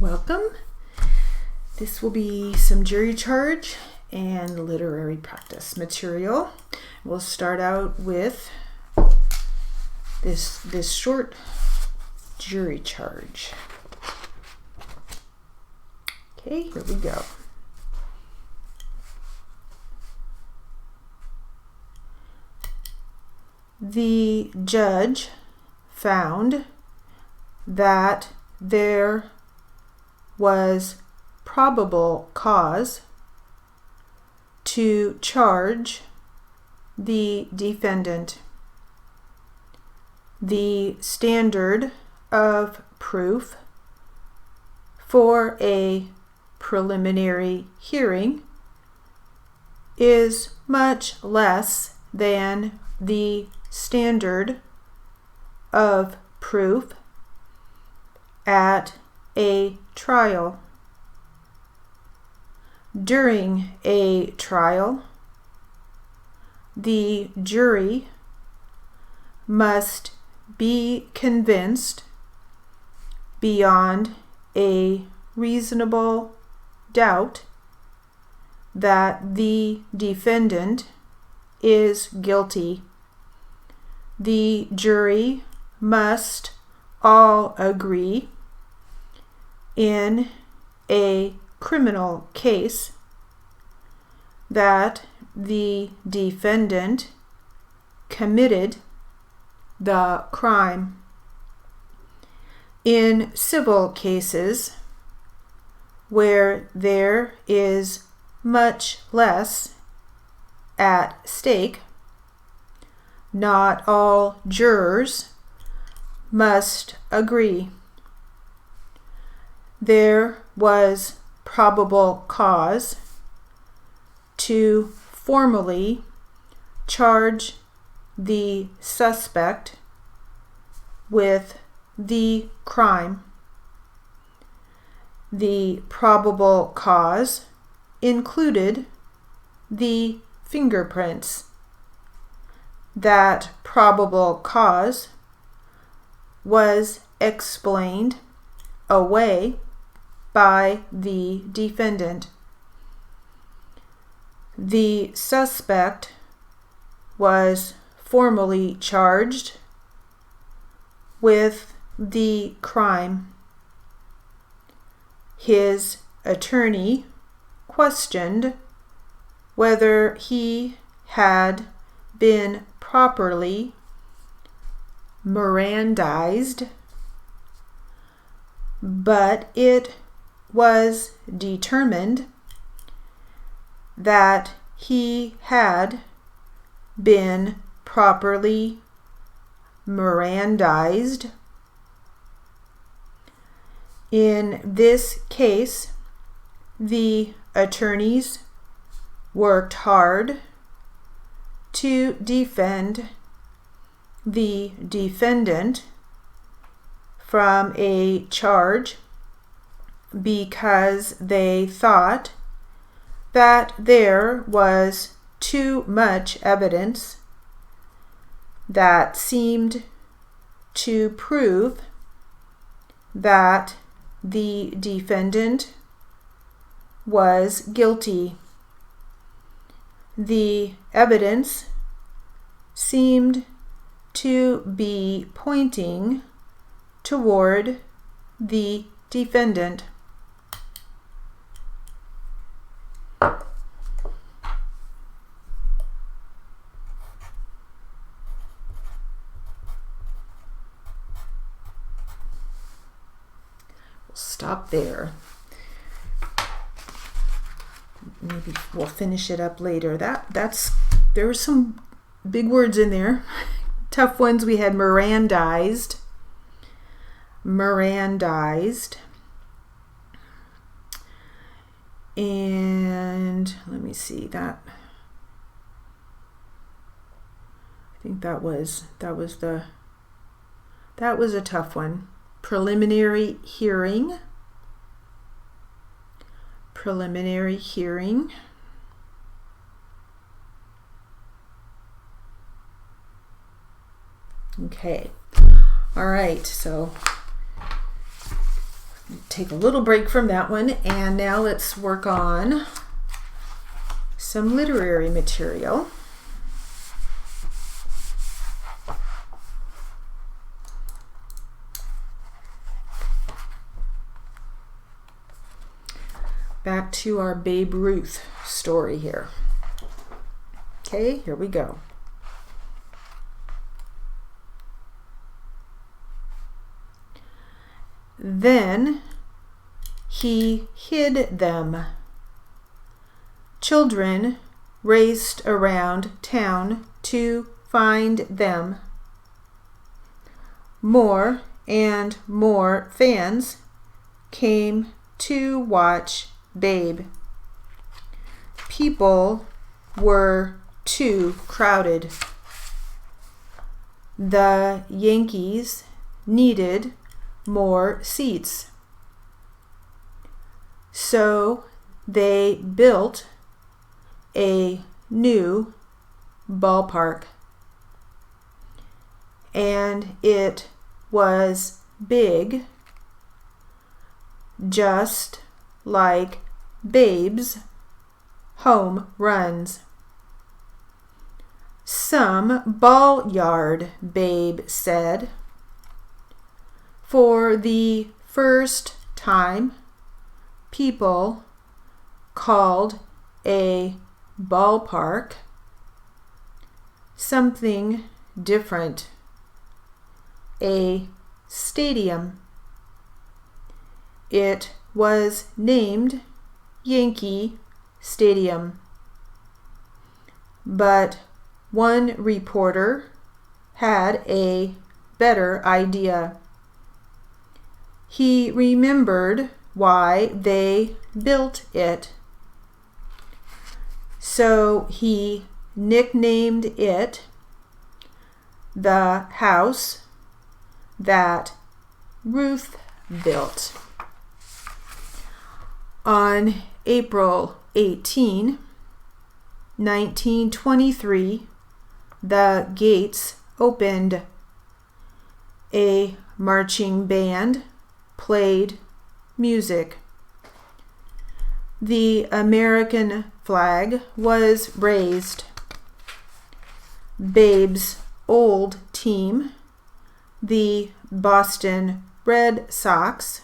welcome. This will be some jury charge and literary practice material. We'll start out with this short jury charge. Okay, here we go. The judge found that there was probable cause to charge the defendant. The standard of proof for a preliminary hearing is much less than the standard of proof at a trial. During a trial, the jury must be convinced beyond a reasonable doubt that the defendant is guilty. The jury must all agree in a criminal case that the defendant committed the crime. In civil cases where there is much less at stake, not all jurors must agree. There was probable cause to formally charge the suspect with the crime. The probable cause included the fingerprints. That probable cause was explained away by the defendant. The suspect was formally charged with the crime. His attorney questioned whether he had been properly Mirandized, but it was determined that he had been properly Mirandized. In this case, the attorneys worked hard to defend the defendant from a charge because they thought that there was too much evidence that seemed to prove that the defendant was guilty. The evidence seemed to be pointing toward the defendant. We'll stop there. Maybe we'll finish it up later. There were some big words in there. Tough ones. We had Mirandized. And let me see that. I think that was a tough one. Preliminary hearing. Okay. All right. So take a little break from that one, and now let's work on some literary material. Back to our Babe Ruth story here. Okay, here we go. Then he hid them. Children raced around town to find them. More and more fans came to watch Babe. People were too crowded. The Yankees needed more seats. So they built a new ballpark. And it was big, just like Babe's home runs. Some ball yard, Babe said. For the first time, people called a ballpark something different. A stadium. It was named Yankee Stadium. But one reporter had a better idea. He remembered why they built it. So he nicknamed it the house that Ruth built. On April 18, 1923, the gates opened. A marching band played music. The American flag was raised. Babe's old team, the Boston Red Sox,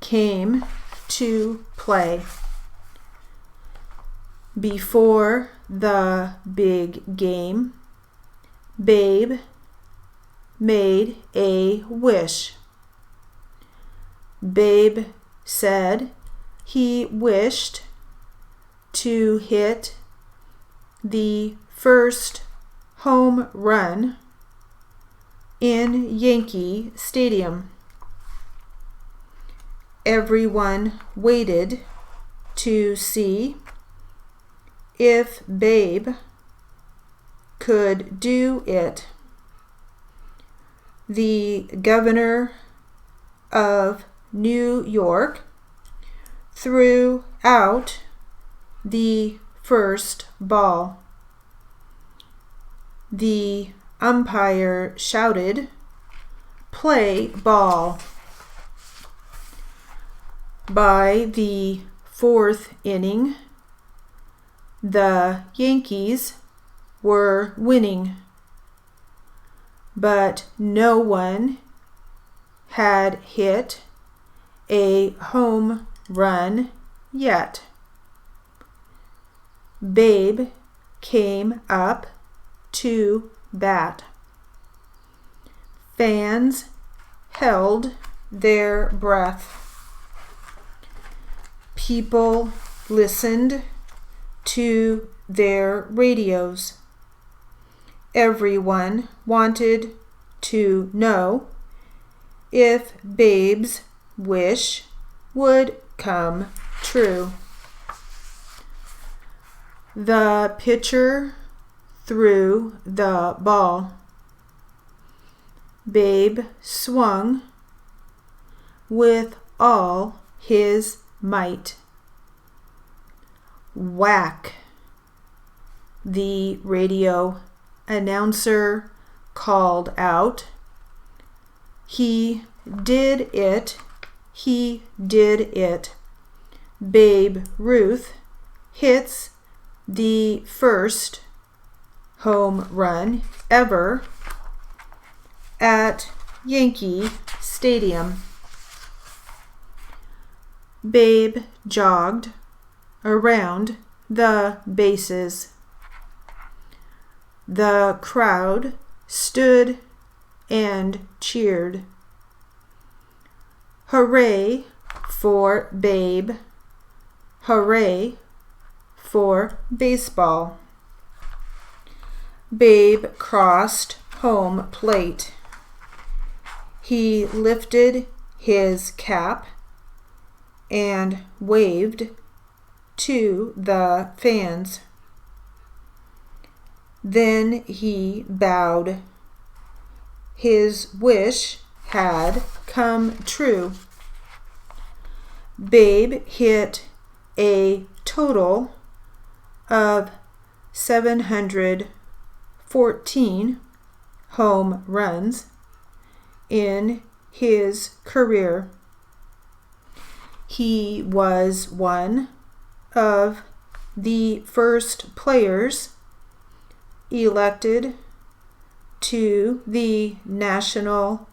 came to play. Before the big game, Babe made a wish. Babe said he wished to hit the first home run in Yankee Stadium. Everyone waited to see if Babe could do it. The governor of New York threw out the first ball. The umpire shouted, "Play ball." By the fourth inning, the Yankees were winning, but no one had hit a home run yet. Babe came up to bat. Fans held their breath. People listened to their radios. Everyone wanted to know if Babe's wish would come true. The pitcher threw the ball. Babe swung with all his might. Whack! The radio announcer called out. He did it. he did it. Babe Ruth hits the first home run ever at Yankee Stadium. Babe jogged around the bases. The crowd stood and cheered. Hooray for Babe. Hooray for baseball. Babe crossed home plate. He lifted his cap and waved to the fans. Then he bowed. His wish had come true. Babe hit a total of 714 home runs in his career. He was one of the first players elected to the National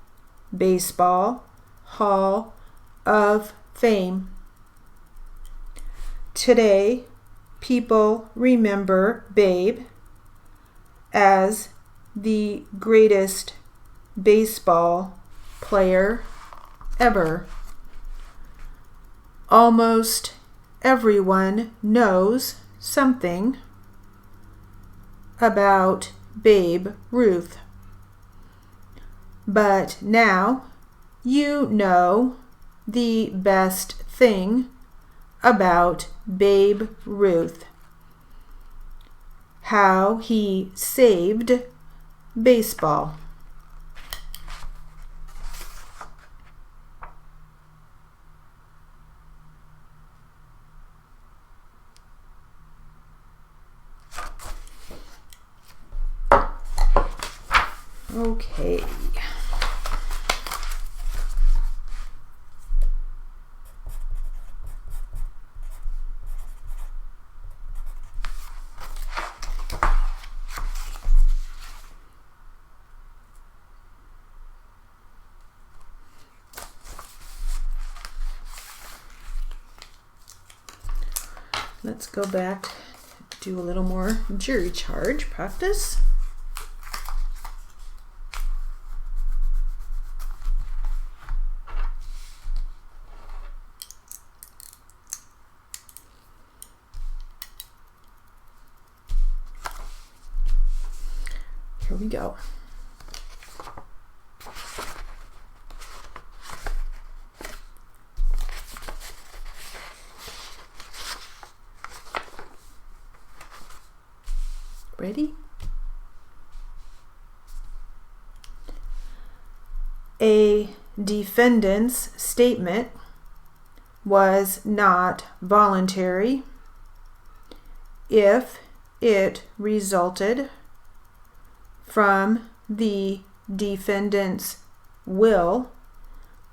Baseball Hall of Fame. Today, people remember Babe as the greatest baseball player ever. Almost everyone knows something about Babe Ruth. But now you know the best thing about Babe Ruth: how he saved baseball. Okay. Let's go back, do a little more jury charge practice. Here we go. Ready? A defendant's statement was not voluntary if it resulted from the defendant's will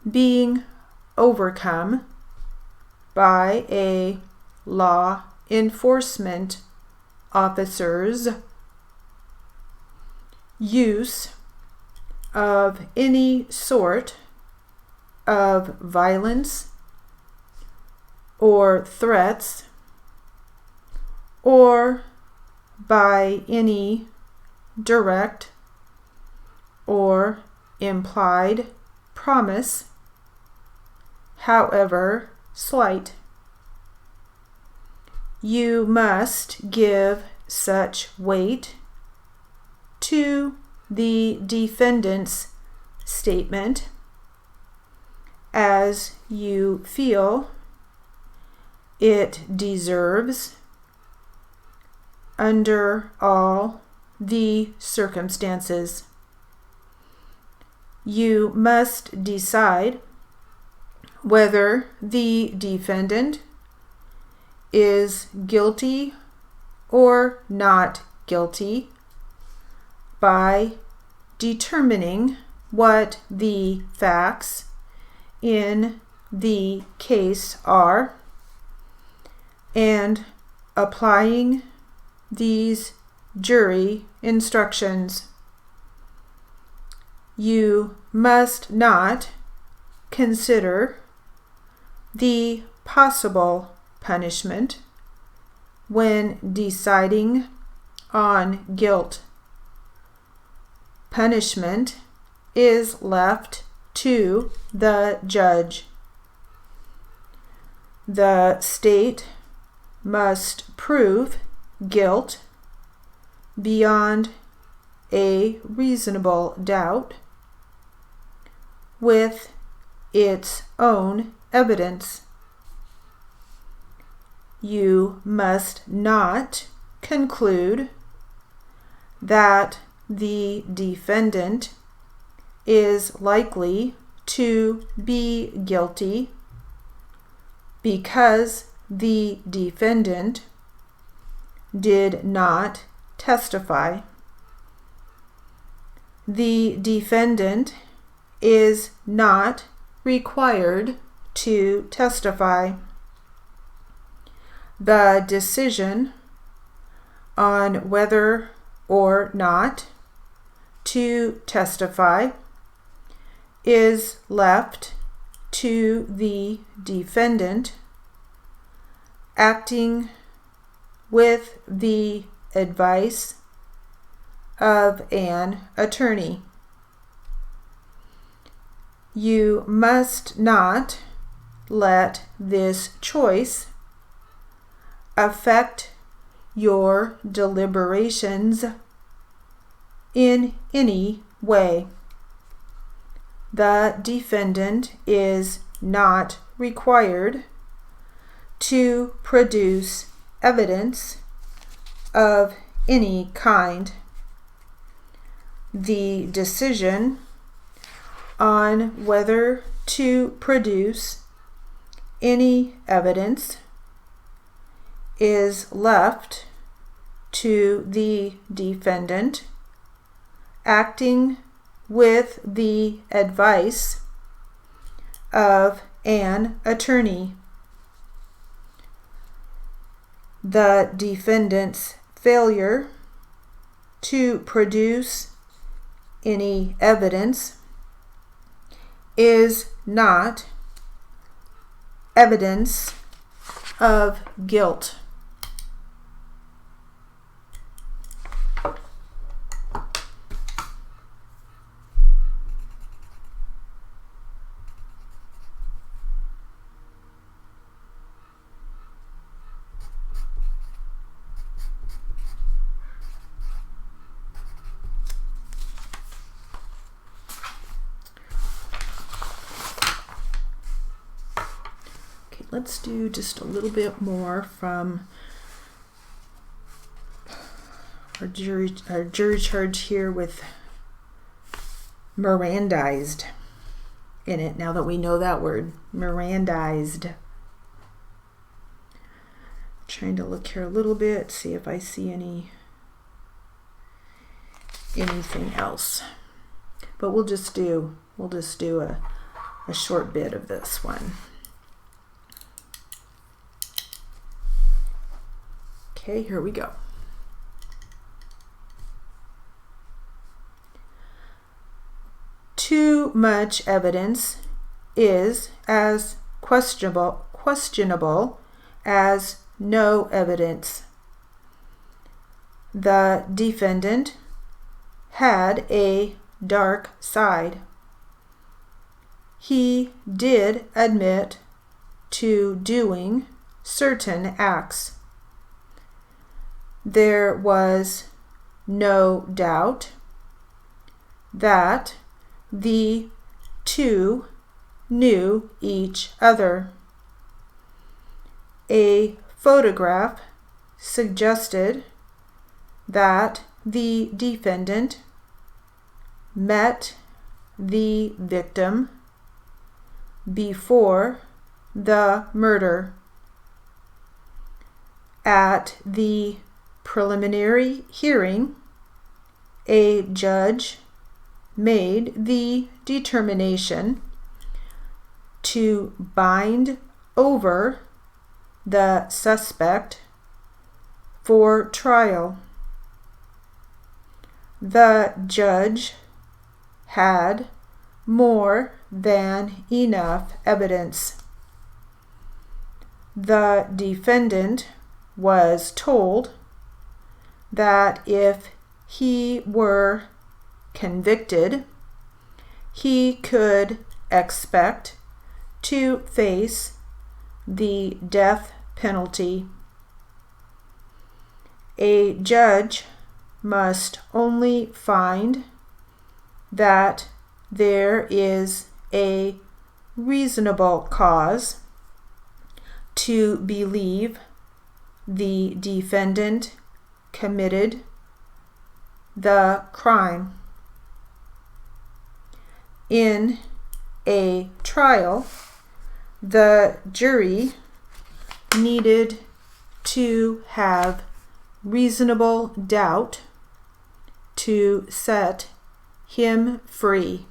being overcome by a law enforcement officer's use of any sort of violence or threats, or by any direct or implied promise, however slight. You must give such weight to the defendant's statement as you feel it deserves under all the circumstances. You must decide whether the defendant is guilty or not guilty by determining what the facts in the case are, and applying these jury instructions, you must not consider the possible punishment when deciding on guilt. Punishment is left to the judge. The state must prove guilt beyond a reasonable doubt with its own evidence. You must not conclude that the defendant is likely to be guilty because the defendant did not testify. The defendant is not required to testify. The decision on whether or not to testify is left to the defendant acting with the advice of an attorney. You must not let this choice affect your deliberations in any way. The defendant is not required to produce evidence of any kind. The decision on whether to produce any evidence is left to the defendant acting with the advice of an attorney. The defendant's failure to produce any evidence is not evidence of guilt. Let's do just a little bit more from our jury charge here with Mirandized in it, now that we know that word, Mirandized. Trying to look here a little bit, see if I see anything else. But we'll just do a short bit of this one. Okay, here we go. Too much evidence is as questionable as no evidence. The defendant had a dark side. He did admit to doing certain acts. There was no doubt that the two knew each other. A photograph suggested that the defendant met the victim before the murder. At the preliminary hearing, a judge made the determination to bind over the suspect for trial. The judge had more than enough evidence. The defendant was told that if he were convicted, he could expect to face the death penalty. A judge must only find that there is a reasonable cause to believe the defendant committed the crime. In a trial, the jury needed to have reasonable doubt to set him free.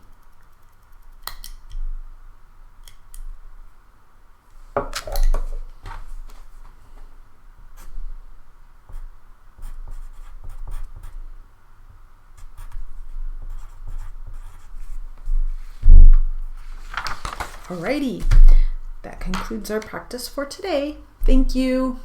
Alrighty, that concludes our practice for today. Thank you.